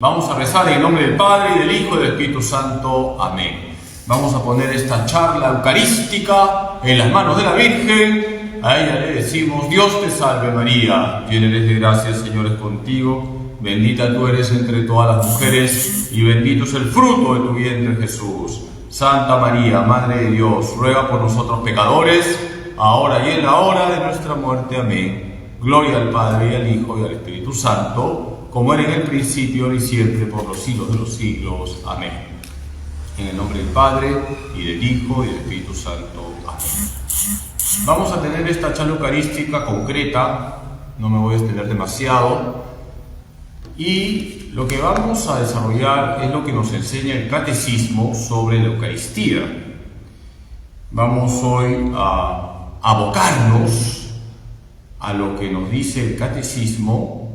Vamos a rezar en el nombre del Padre, y del Hijo, y del Espíritu Santo. Amén. Vamos a poner esta charla eucarística en las manos de la Virgen. A ella le decimos: Dios te salve María, llena eres de gracia, el Señor es contigo. Bendita tú eres entre todas las mujeres, y bendito es el fruto de tu vientre Jesús. Santa María, Madre de Dios, ruega por nosotros pecadores, ahora y en la hora de nuestra muerte. Amén. Gloria al Padre, y al Hijo, y al Espíritu Santo, como era en el principio, ahora y siempre, por los siglos de los siglos. Amén. En el nombre del Padre, y del Hijo, y del Espíritu Santo. Amén. Vamos a tener esta charla eucarística concreta, no me voy a extender demasiado, y lo que vamos a desarrollar es lo que nos enseña el Catecismo sobre la Eucaristía. Vamos hoy a abocarnos a lo que nos dice el Catecismo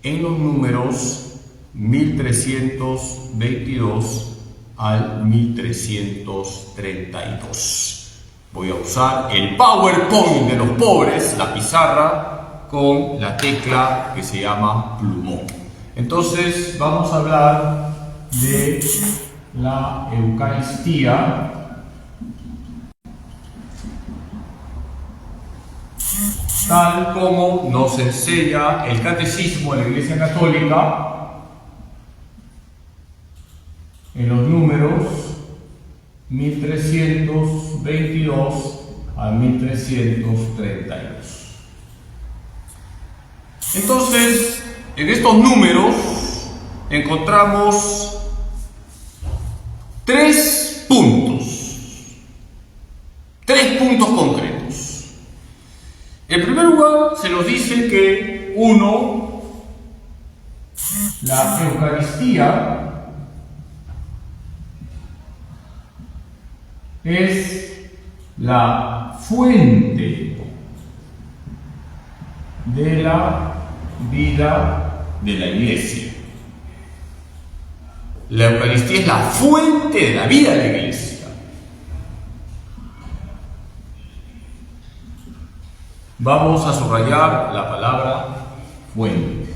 en los números 1322 al 1332. Voy a usar el PowerPoint de los pobres, la pizarra, con la tecla que se llama plumón. Entonces vamos a hablar de la Eucaristía tal como nos enseña el Catecismo de la Iglesia Católica en los números 1322 a 1332. Entonces, en estos números encontramos tres puntos concretos. En primer lugar, se nos dice que la Eucaristía es la fuente de la vida de la Iglesia. La Eucaristía es la fuente de la vida de la Iglesia. Vamos a subrayar la palabra fuente.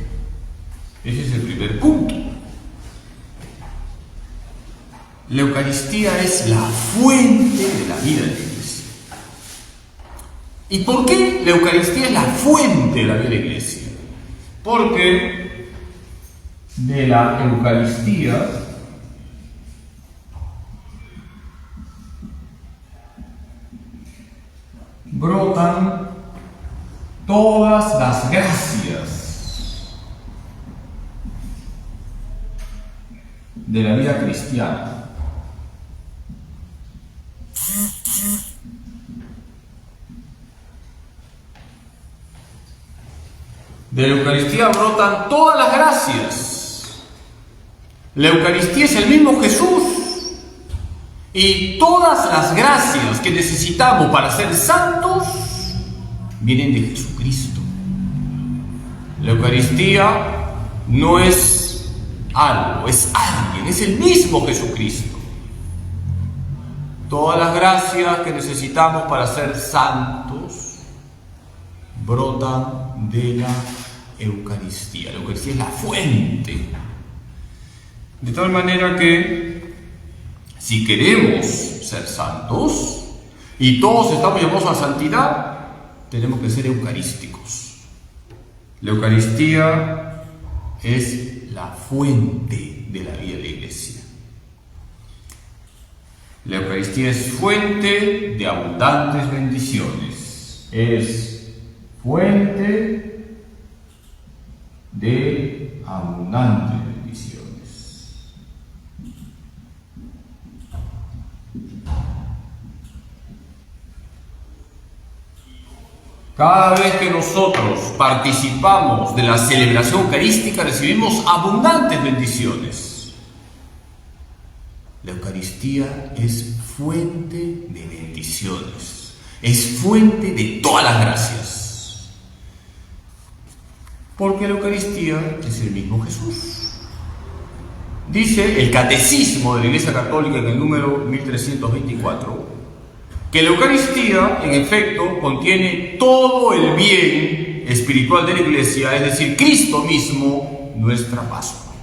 Ese es el primer punto. La Eucaristía es la fuente de la vida de la Iglesia. ¿Y por qué la Eucaristía es la fuente de la vida de la Iglesia? Porque de la Eucaristía brotan todas las gracias de la vida cristiana. De la Eucaristía brotan todas las gracias. La Eucaristía es el mismo Jesús. Y todas las gracias que necesitamos para ser santos vienen de Jesucristo. La Eucaristía no es algo, es alguien, es el mismo Jesucristo. Todas las gracias que necesitamos para ser santos brotan de la Eucaristía. La Eucaristía es la fuente. De tal manera que si queremos ser santos, y todos estamos llamados a la santidad, tenemos que ser eucarísticos. La Eucaristía es la fuente de la vida de la Iglesia. La Eucaristía es fuente de abundantes bendiciones. Es fuente de abundantes bendiciones. Cada vez que nosotros participamos de la celebración eucarística, recibimos abundantes bendiciones. La Eucaristía es fuente de bendiciones, es fuente de todas las gracias. Porque la Eucaristía es el mismo Jesús. Dice el Catecismo de la Iglesia Católica en el número 1324, que la Eucaristía, en efecto, contiene todo el bien espiritual de la Iglesia, es decir, Cristo mismo, nuestra Pascua.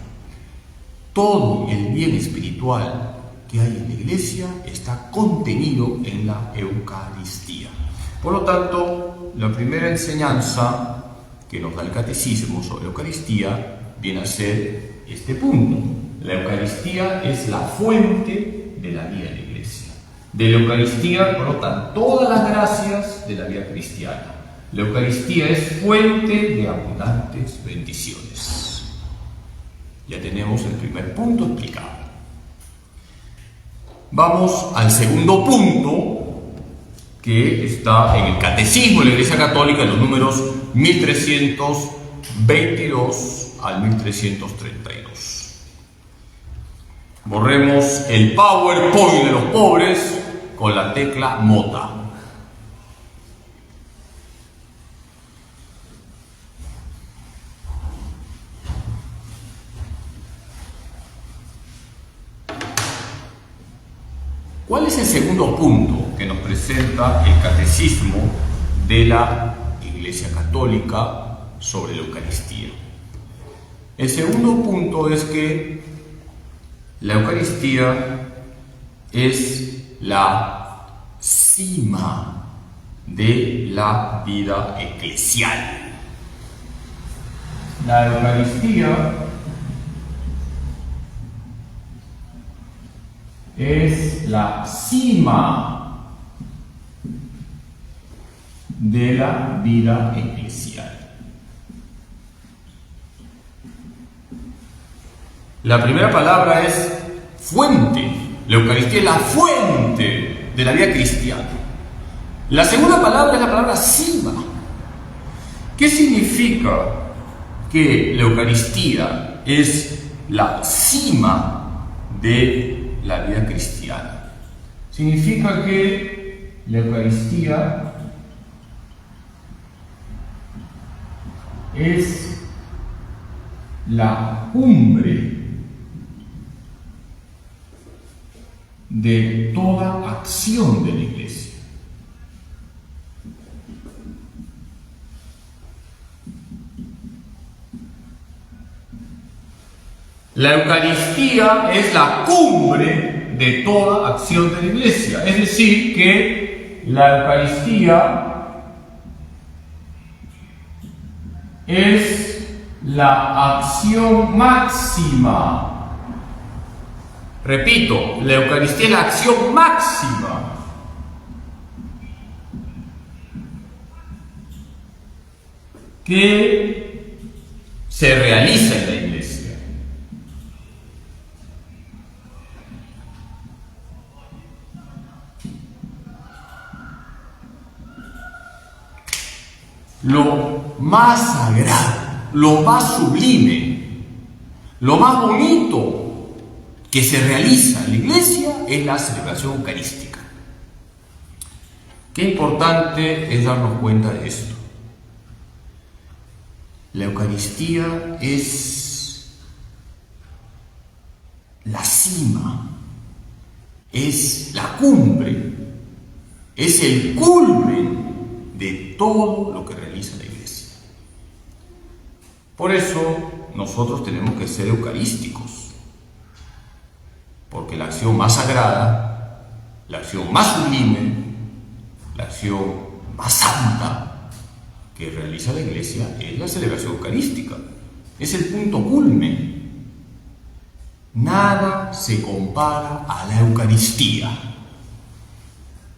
todo el bien espiritual que hay en la Iglesia está contenido en la Eucaristía. Por lo tanto, la primera enseñanza que nos da el Catecismo sobre la Eucaristía viene a ser este punto. La Eucaristía es la fuente de la vida de la Iglesia. De la Eucaristía brotan todas las gracias de la vida cristiana. La Eucaristía es fuente de abundantes bendiciones. Ya tenemos el primer punto explicado. Vamos al segundo punto, que está en el Catecismo de la Iglesia Católica, en los números 1322 al 1332. Borremos el PowerPoint de los pobres con la tecla mota. ¿Cuál es el segundo punto que nos presenta el Catecismo de la Iglesia Católica sobre la Eucaristía? El segundo punto es que la Eucaristía es la cima de la vida eclesial. La Eucaristía es la cima de la vida eclesial. La primera palabra es fuente. La Eucaristía es la fuente de la vida cristiana. La segunda palabra es la palabra cima. ¿Qué significa que la Eucaristía es la cima de la vida cristiana? Significa que la Eucaristía es la cumbre de toda acción de la Iglesia. La Eucaristía es la cumbre de toda acción de la Iglesia. Es decir, que la Eucaristía es la acción máxima. Repito, la Eucaristía es la acción máxima que se realiza en la Iglesia. Lo más sagrado, lo más sublime, lo más bonito que se realiza en la Iglesia es la celebración eucarística. Qué importante es darnos cuenta de esto. La Eucaristía es la cima, es la cumbre, es el culmen de todo lo que realiza la Iglesia. Por eso nosotros tenemos que ser eucarísticos. Porque la acción más sagrada, la acción más sublime, la acción más santa que realiza la Iglesia es la celebración eucarística. Es el punto culmen. Nada se compara a la Eucaristía.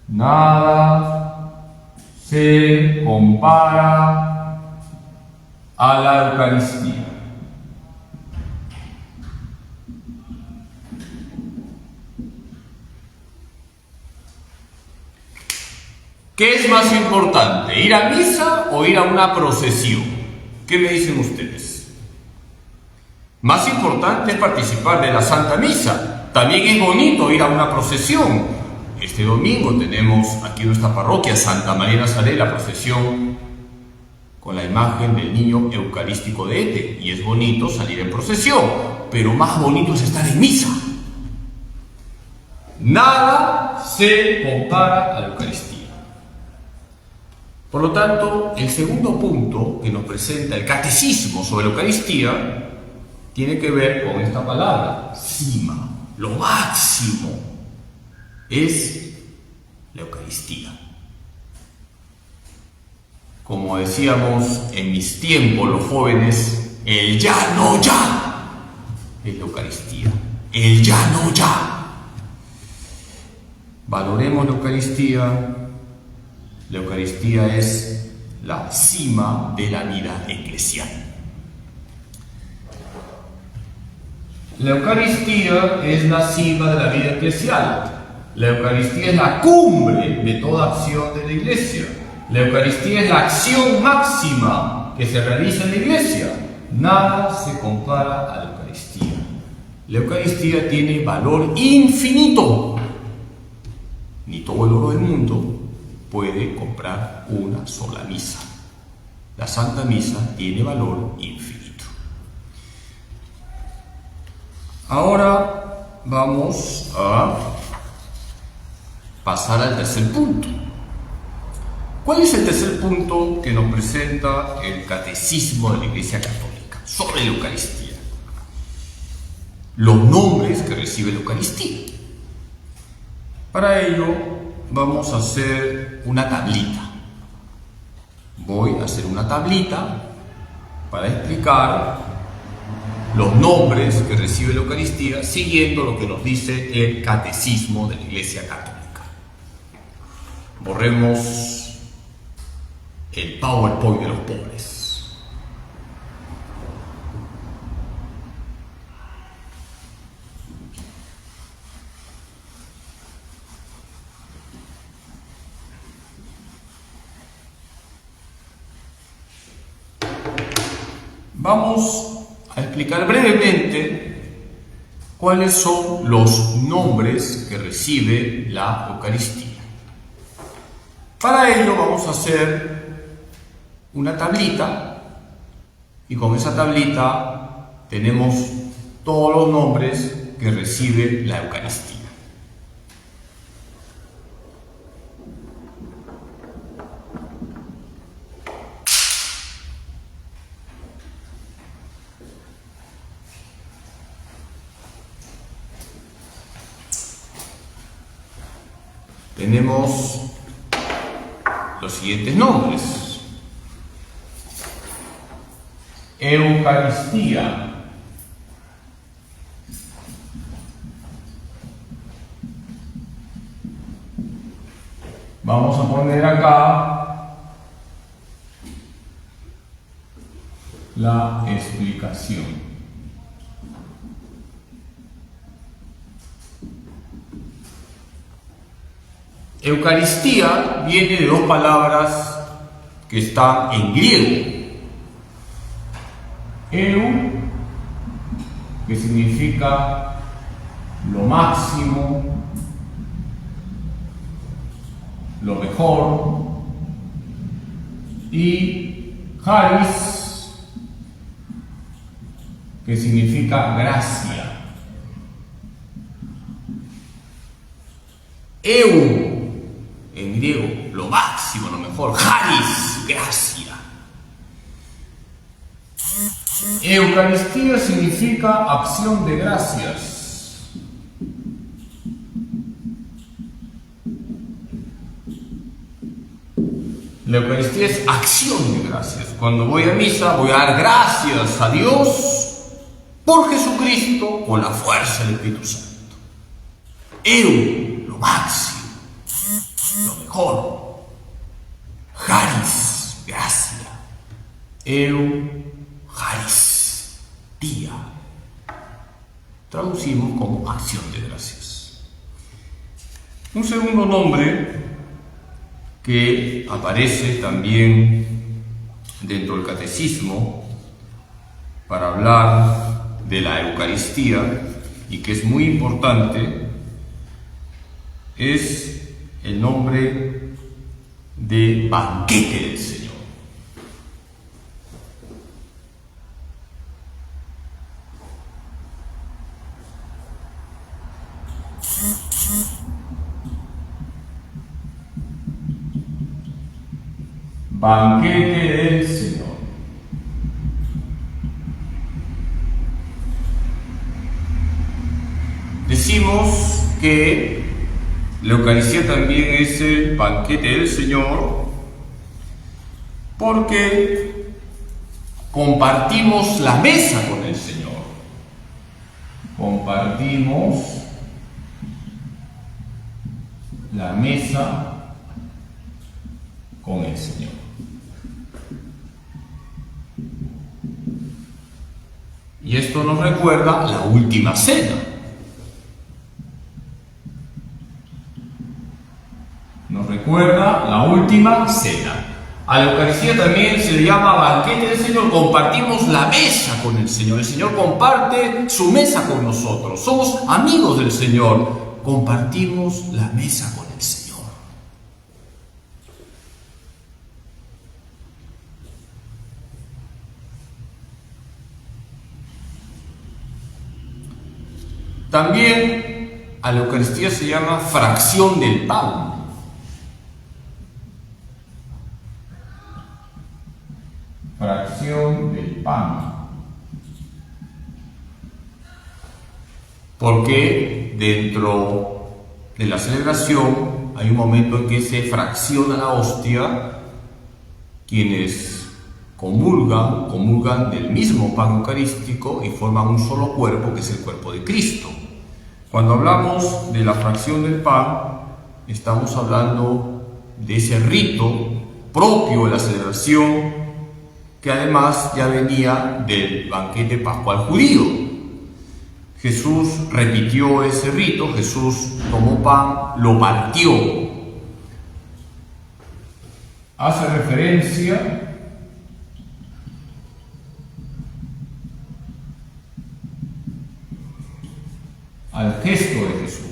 Nada se compara a la Eucaristía. ¿Qué es más importante, ir a misa o ir a una procesión? ¿Qué me dicen ustedes? Más importante es participar de la Santa Misa. También es bonito ir a una procesión. Este domingo tenemos aquí en nuestra parroquia Santa María Nazaret la procesión con la imagen del niño eucarístico de Ete. Y es bonito salir en procesión, pero más bonito es estar en misa. Nada se compara a la Eucaristía. Por lo tanto, el segundo punto que nos presenta el Catecismo sobre la Eucaristía tiene que ver con esta palabra, cima. Lo máximo es la Eucaristía. Como decíamos en mis tiempos los jóvenes, el ya no ya es la Eucaristía. El ya no ya. Valoremos la Eucaristía. La Eucaristía es la cima de la vida eclesial. La Eucaristía es la cima de la vida eclesial. La Eucaristía es la cumbre de toda acción de la Iglesia. La Eucaristía es la acción máxima que se realiza en la Iglesia. Nada se compara a la Eucaristía. La Eucaristía tiene valor infinito. Ni todo el oro del mundo puede comprar una sola misa. La Santa Misa tiene valor infinito. Ahora vamos a pasar al tercer punto. ¿Cuál es el tercer punto que nos presenta el Catecismo de la Iglesia Católica sobre la Eucaristía? Los nombres que recibe la Eucaristía. Para ello vamos a hacer una tablita. Voy a hacer una tablita para explicar los nombres que recibe la Eucaristía siguiendo lo que nos dice el Catecismo de la Iglesia Católica. Borremos el PowerPoint de los pobres. Vamos a explicar brevemente cuáles son los nombres que recibe la Eucaristía. Para ello vamos a hacer una tablita y con esa tablita tenemos todos los nombres que recibe la Eucaristía. Tenemos los siguientes nombres: Eucaristía, vamos a poner acá la explicación. Eucaristía viene de dos palabras que están en griego. Eu, que significa lo máximo, lo mejor, y charis, que significa gracia. Eu, en griego, lo máximo, lo mejor. Charis, gracia. Eucaristía significa acción de gracias. La Eucaristía es acción de gracias. Cuando voy a misa voy a dar gracias a Dios por Jesucristo con la fuerza del Espíritu Santo. Eu, lo máximo, lo mejor. Charis, gracia. Eucaristía. Traducimos como acción de gracias. Un segundo nombre que aparece también dentro del Catecismo para hablar de la Eucaristía y que es muy importante es el nombre de banquete del Señor. Banquete del Señor. decimos que la Eucaristía también es el banquete del Señor porque compartimos la mesa con el Señor. Compartimos la mesa con el Señor. Y esto nos recuerda la última cena. Nos recuerda la última cena. A la Eucaristía también se le llama banquete del Señor. Compartimos la mesa con el Señor. El Señor comparte su mesa con nosotros. Somos amigos del Señor. Compartimos la mesa con el Señor. También a la Eucaristía se llama fracción del pan. Fracción del pan. Porque dentro de la celebración hay un momento en que se fracciona la hostia. Quienes comulgan del mismo pan eucarístico y forman un solo cuerpo, que es el cuerpo de Cristo. Cuando hablamos de la fracción del pan, estamos hablando de ese rito propio de la celebración, que además ya venía del banquete pascual judío. Jesús repitió ese rito. Jesús tomó pan, lo partió. Hace referencia al gesto de Jesús.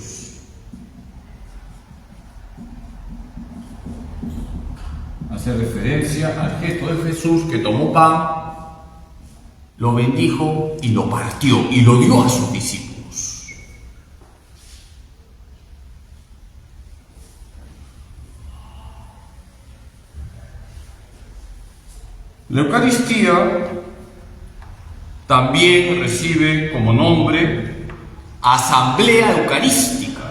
Hace referencia al gesto de Jesús, que tomó pan, lo bendijo y lo partió y lo dio a sus discípulos. La Eucaristía también recibe como nombre Asamblea Eucarística.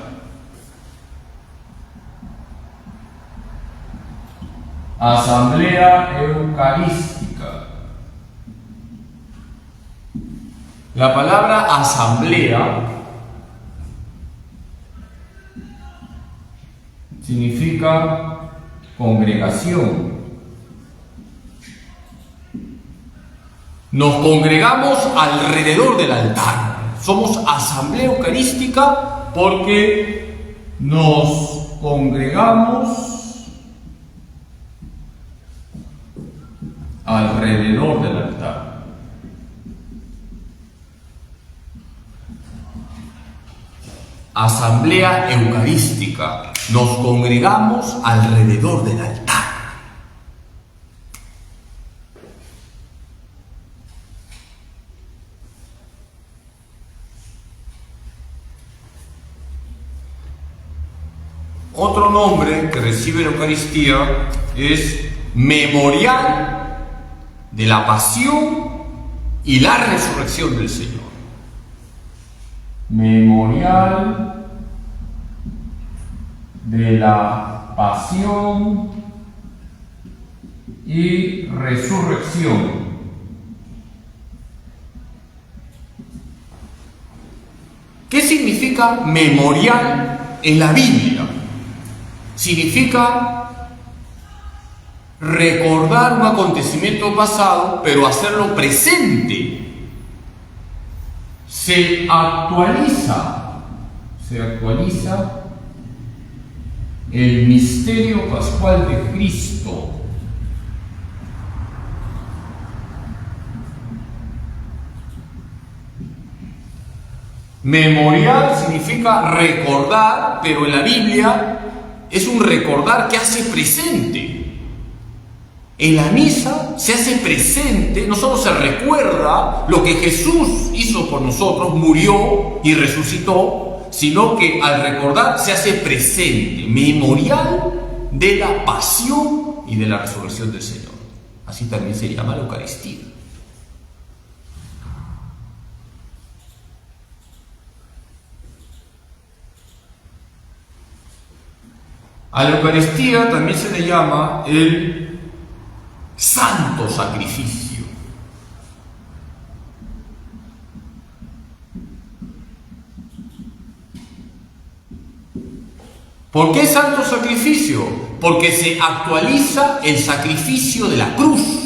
Asamblea Eucarística. La palabra asamblea significa congregación. Nos congregamos alrededor del altar. Somos asamblea eucarística porque nos congregamos alrededor del altar. Asamblea eucarística. Nos congregamos alrededor del altar. Otro nombre que recibe la Eucaristía es memorial de la pasión y la resurrección del Señor. Memorial de la pasión y resurrección. ¿Qué significa memorial en la Biblia? Significa recordar un acontecimiento pasado, pero hacerlo presente. Se actualiza el misterio pascual de Cristo. Memorial significa recordar, pero en la Biblia es un recordar que hace presente. En la misa se hace presente, no solo se recuerda lo que Jesús hizo por nosotros, murió y resucitó, sino que al recordar se hace presente, memorial de la pasión y de la resurrección del Señor. Así también se llama la Eucaristía. A la Eucaristía también se le llama el santo sacrificio. ¿Por qué santo sacrificio? Porque se actualiza el sacrificio de la cruz.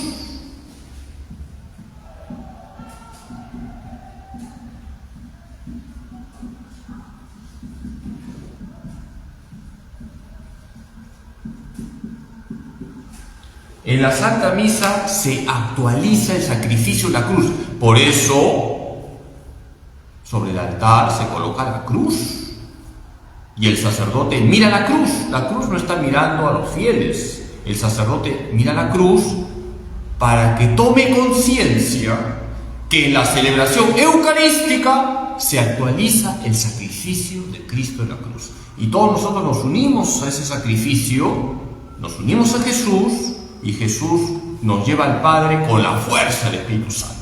En la Santa Misa se actualiza el sacrificio de la cruz. Por eso, sobre el altar se coloca la cruz. Y el sacerdote mira la cruz. La cruz no está mirando a los fieles. El sacerdote mira la cruz para que tome conciencia que en la celebración eucarística se actualiza el sacrificio de Cristo en la cruz. Y todos nosotros nos unimos a ese sacrificio, nos unimos a Jesús, y Jesús nos lleva al Padre con la fuerza del Espíritu Santo.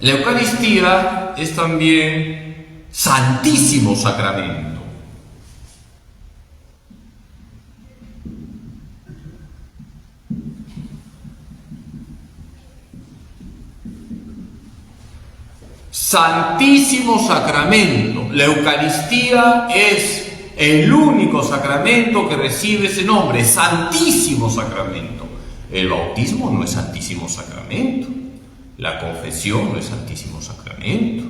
La Eucaristía es también Santísimo Sacramento. Santísimo Sacramento. La Eucaristía es el único sacramento que recibe ese nombre, Santísimo Sacramento. El bautismo no es Santísimo Sacramento. La confesión no es Santísimo Sacramento.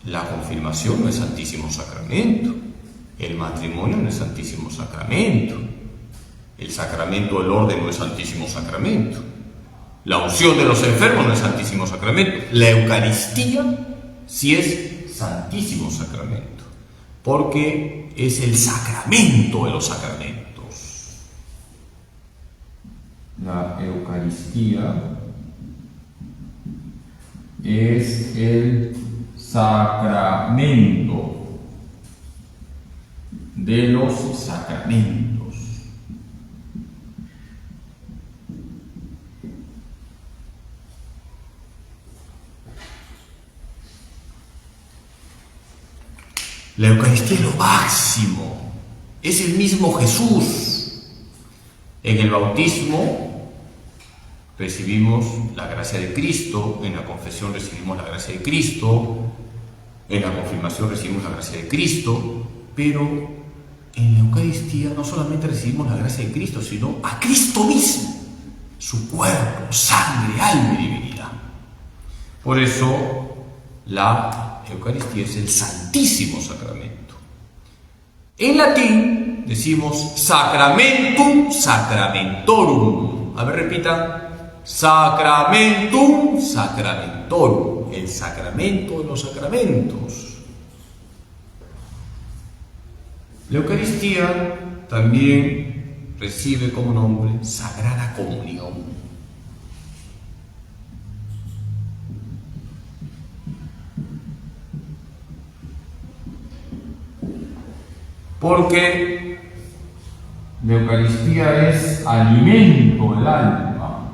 La confirmación no es Santísimo Sacramento. El matrimonio no es Santísimo Sacramento. El sacramento del orden no es Santísimo Sacramento. La unción de los enfermos no es Santísimo Sacramento. La Eucaristía sí es Santísimo Sacramento, porque es el sacramento de los sacramentos. La Eucaristía es el sacramento de los sacramentos. La Eucaristía es lo máximo, es el mismo Jesús. En el bautismo recibimos la gracia de Cristo, en la confesión recibimos la gracia de Cristo, en la confirmación recibimos la gracia de Cristo, pero en la Eucaristía no solamente recibimos la gracia de Cristo, sino a Cristo mismo, su cuerpo, sangre, alma y divinidad. Por eso la Eucaristía es el Santísimo Sacramento. En latín decimos Sacramentum Sacramentorum. A ver, repita. Sacramentum Sacramentorum. El sacramento de los sacramentos. La Eucaristía también recibe como nombre Sagrada Comunión. Porque la Eucaristía es alimento del alma.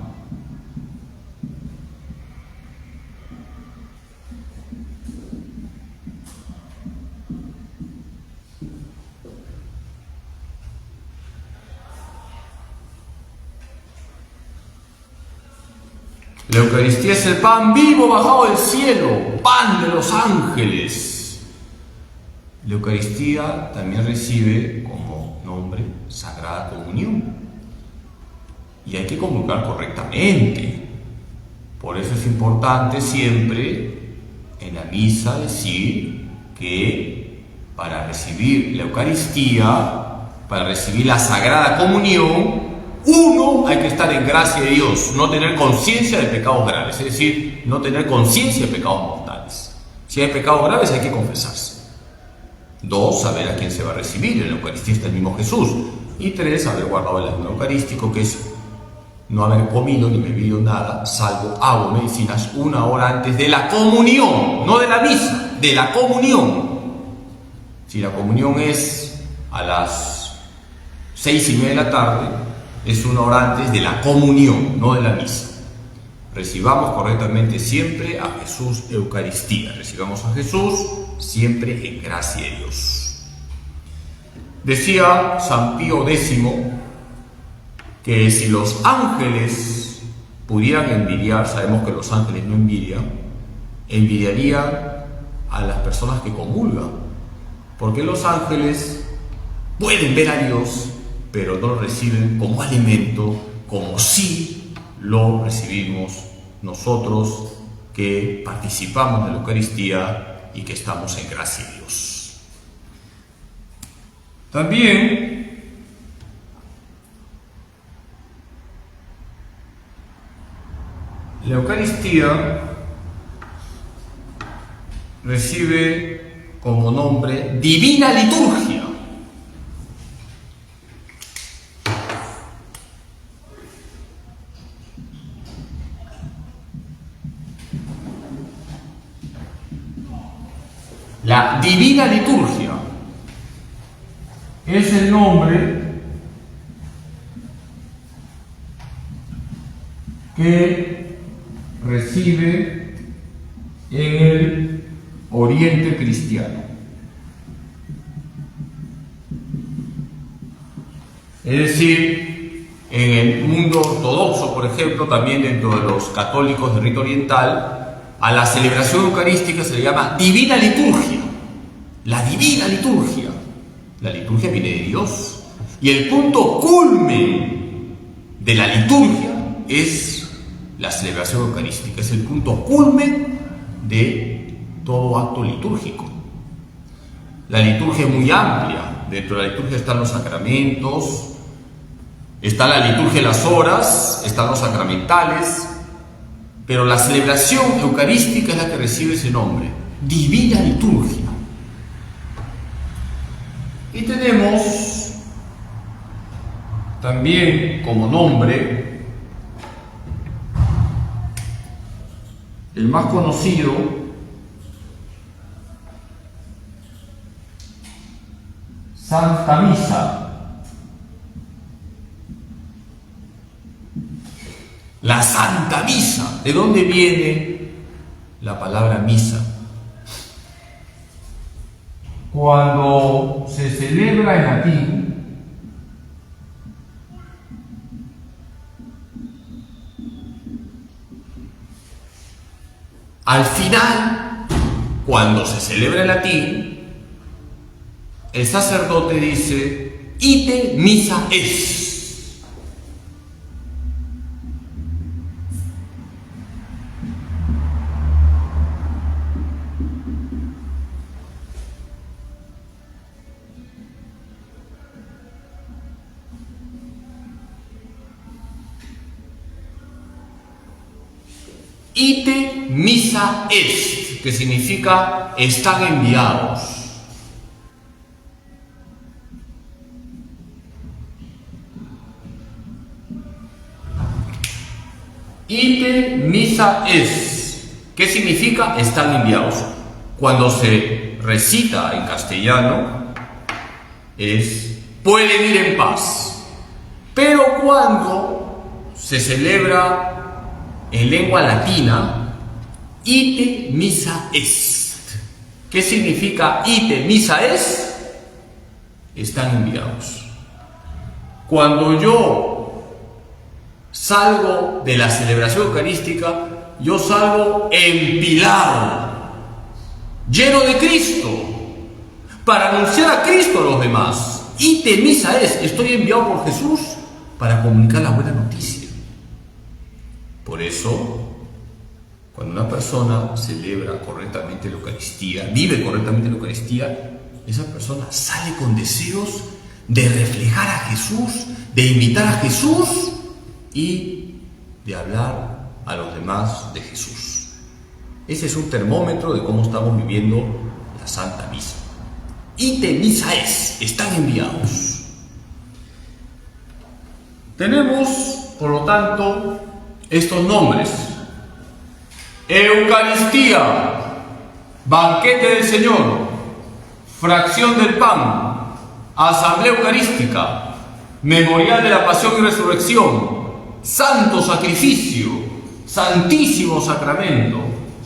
La Eucaristía es el pan vivo bajado del cielo, pan de los ángeles. La Eucaristía también recibe como nombre Sagrada Comunión. Y hay que comulgar correctamente. Por eso es importante siempre en la misa decir que para recibir la Eucaristía, para recibir la Sagrada Comunión, uno, hay que estar en gracia de Dios, no tener conciencia de pecados graves, es decir, no tener conciencia de pecados mortales. Si hay pecados graves hay que confesarse. 2, saber a quién se va a recibir. En la Eucaristía está el mismo Jesús. Y 3, haber guardado el ayuno eucarístico, que es no haber comido ni bebido nada, salvo agua o medicinas, 1 hora antes de la comunión, no de la misa, de la comunión. Si la comunión es a las 6:30 de la tarde, es una hora antes de la comunión, no de la misa. Recibamos correctamente siempre a Jesús Eucaristía. Recibamos a Jesús siempre en gracia de Dios. Decía San Pío X que si los ángeles pudieran envidiar, sabemos que los ángeles no envidian, envidiarían a las personas que comulgan, porque los ángeles pueden ver a Dios, pero no lo reciben como alimento, como si lo recibimos nosotros que participamos de la Eucaristía y que estamos en gracia de Dios. También la Eucaristía recibe como nombre Divina Liturgia. La Divina Liturgia es el nombre que recibe en el Oriente cristiano. Es decir, en el mundo ortodoxo, por ejemplo, también dentro de los católicos de rito oriental, a la celebración eucarística se le llama Divina Liturgia. La Divina Liturgia. La liturgia viene de Dios. Y el punto culmen de la liturgia es la celebración eucarística. Es el punto culmen de todo acto litúrgico. La liturgia es muy amplia. Dentro de la liturgia están los sacramentos, está la liturgia de las horas, están los sacramentales, pero la celebración eucarística es la que recibe ese nombre, Divina Liturgia. Y tenemos también como nombre el más conocido, Santa Misa. La Santa Misa. ¿De dónde viene la palabra misa? Cuando se celebra en latín, al final, cuando se celebra en latín, el sacerdote dice, ite misa es. Ite misa est, que significa están enviados. Ite misa est, ¿qué significa están enviados? Cuando se recita en castellano es pueden ir en paz, pero cuando se celebra en lengua latina, ite misa est. ¿Qué significa ite misa est? Están enviados. Cuando yo salgo de la celebración eucarística, yo salgo empilado, lleno de Cristo, para anunciar a Cristo a los demás. Ite misa est, estoy enviado por Jesús para comunicar la buena noticia. Por eso, cuando una persona celebra correctamente la Eucaristía, vive correctamente la Eucaristía, esa persona sale con deseos de reflejar a Jesús, de imitar a Jesús y de hablar a los demás de Jesús. Ese es un termómetro de cómo estamos viviendo la Santa Misa. Ite misa es, están enviados. Tenemos, por lo tanto, estos nombres: Eucaristía, banquete del Señor, fracción del pan, asamblea eucarística, memorial de la pasión y resurrección, santo sacrificio, santísimo sacramento,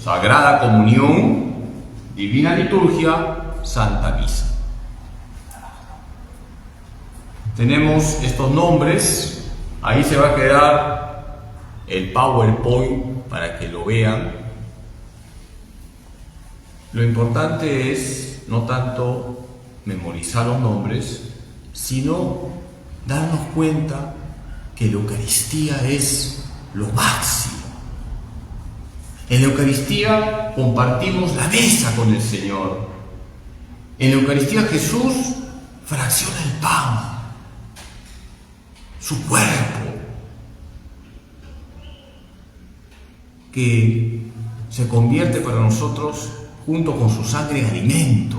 sagrada comunión, divina liturgia, santa misa. Tenemos estos nombres, ahí se va a quedar el PowerPoint para que lo vean. Lo importante es no tanto memorizar los nombres, sino darnos cuenta que la Eucaristía es lo máximo. En la Eucaristía compartimos la mesa con el Señor. En la Eucaristía Jesús fracciona el pan, su cuerpo, que se convierte para nosotros junto con su sangre en alimento.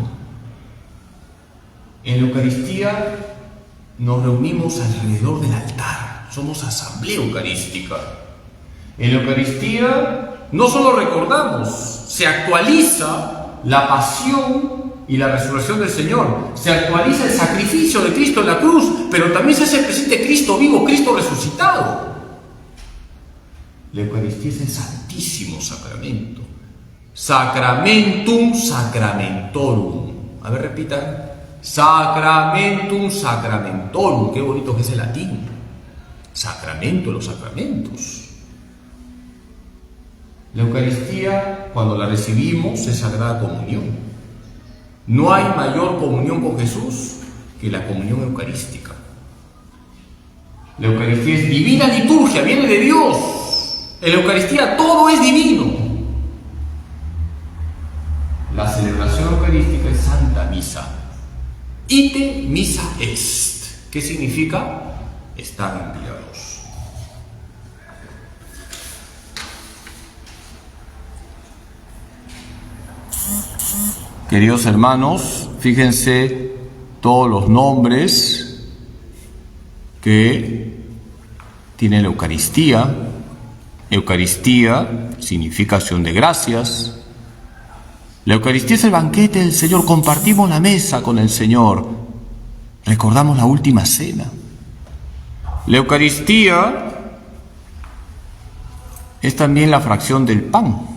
En la Eucaristía nos reunimos alrededor del altar, somos asamblea eucarística. En la Eucaristía no solo recordamos, se actualiza la pasión y la resurrección del Señor, se actualiza el sacrificio de Cristo en la cruz, pero también se hace presente Cristo vivo, Cristo resucitado. La Eucaristía es el Santísimo Sacramento. Sacramentum sacramentorum. A ver, repitan. Sacramentum sacramentorum. Qué bonito que es el latín. Sacramento de los sacramentos. La Eucaristía, cuando la recibimos, es Sagrada Comunión. No hay mayor comunión con Jesús que la comunión eucarística. La Eucaristía es divina liturgia, viene de Dios. En la Eucaristía todo es divino. La celebración eucarística es Santa Misa. Ite misa est. ¿Qué significa? Estar enviados. Queridos hermanos, fíjense todos los nombres que tiene la Eucaristía. Eucaristía significa acción de gracias. La Eucaristía es el banquete del Señor, compartimos la mesa con el Señor, recordamos la última cena. La Eucaristía es también la fracción del pan.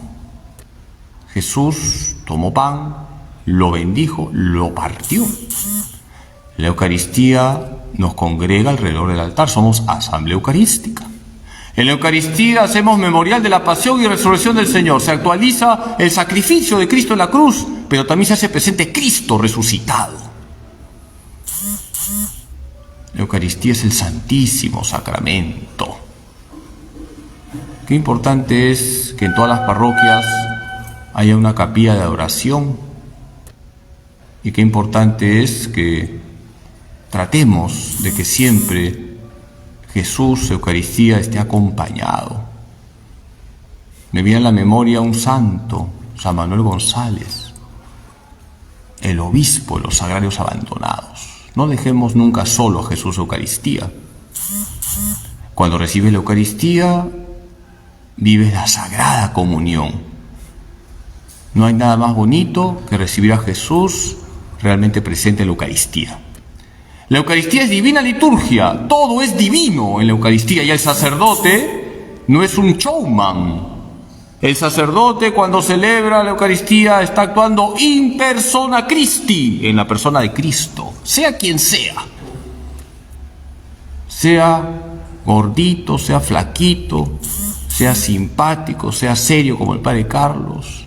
Jesús tomó pan, lo bendijo, lo partió. La Eucaristía nos congrega alrededor del altar, somos asamblea eucarística. En la Eucaristía hacemos memorial de la pasión y resurrección del Señor. Se actualiza el sacrificio de Cristo en la cruz, pero también se hace presente Cristo resucitado. La Eucaristía es el Santísimo Sacramento. Qué importante es que en todas las parroquias haya una capilla de adoración, y qué importante es que tratemos de que siempre Jesús, Eucaristía, esté acompañado. Me viene a la memoria un santo, San Manuel González, el obispo de los Sagrarios Abandonados. No dejemos nunca solo a Jesús Eucaristía. Cuando recibes la Eucaristía, vives la Sagrada Comunión. No hay nada más bonito que recibir a Jesús realmente presente en la Eucaristía. La Eucaristía es divina liturgia, todo es divino en la Eucaristía, y el sacerdote no es un showman. El sacerdote, cuando celebra la Eucaristía, está actuando in persona Christi, en la persona de Cristo, sea quien sea gordito, sea flaquito, sea simpático, sea serio como el Padre Carlos.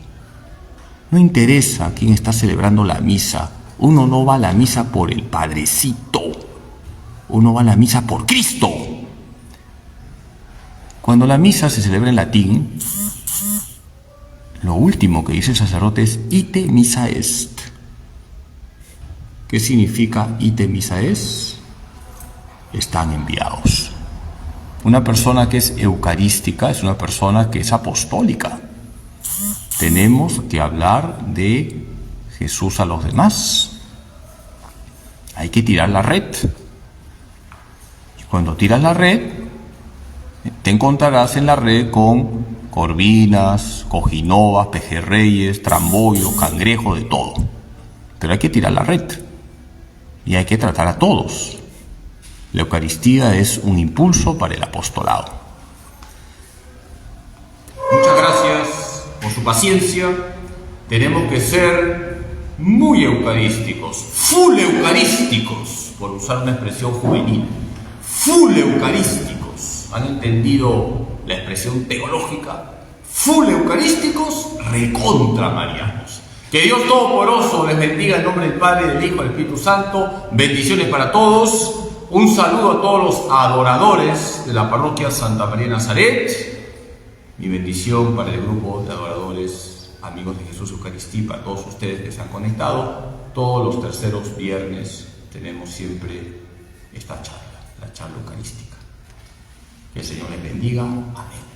No interesa quién está celebrando la misa. Uno no va a la misa por el padrecito, uno va a la misa por Cristo. Cuando la misa se celebra en latín, lo último que dice el sacerdote es ite missa est. ¿Qué significa ite missa est? Están enviados. Una persona que es eucarística es una persona que es apostólica. Tenemos que hablar de Jesús a los demás. Hay que tirar la red. Y cuando tiras la red, te encontrarás en la red con corvinas, cojinovas, pejerreyes, trambollos, cangrejos, de todo. Pero hay que tirar la red. Y hay que tratar a todos. La Eucaristía es un impulso para el apostolado. Muchas gracias por su paciencia. Tenemos que ser muy eucarísticos, full eucarísticos, por usar una expresión juvenil. Full eucarísticos. ¿Han entendido la expresión teológica? Full eucarísticos, recontra marianos. Que Dios Todopoderoso les bendiga en nombre del Padre, del Hijo y del Espíritu Santo. Bendiciones para todos. Un saludo a todos los adoradores de la parroquia Santa María de Nazaret. Mi bendición para el grupo de adoradores, amigos de Jesús Eucaristía, para todos ustedes que se han conectado. Todos los terceros viernes tenemos siempre esta charla, la charla eucarística. Que el Señor les bendiga. Amén.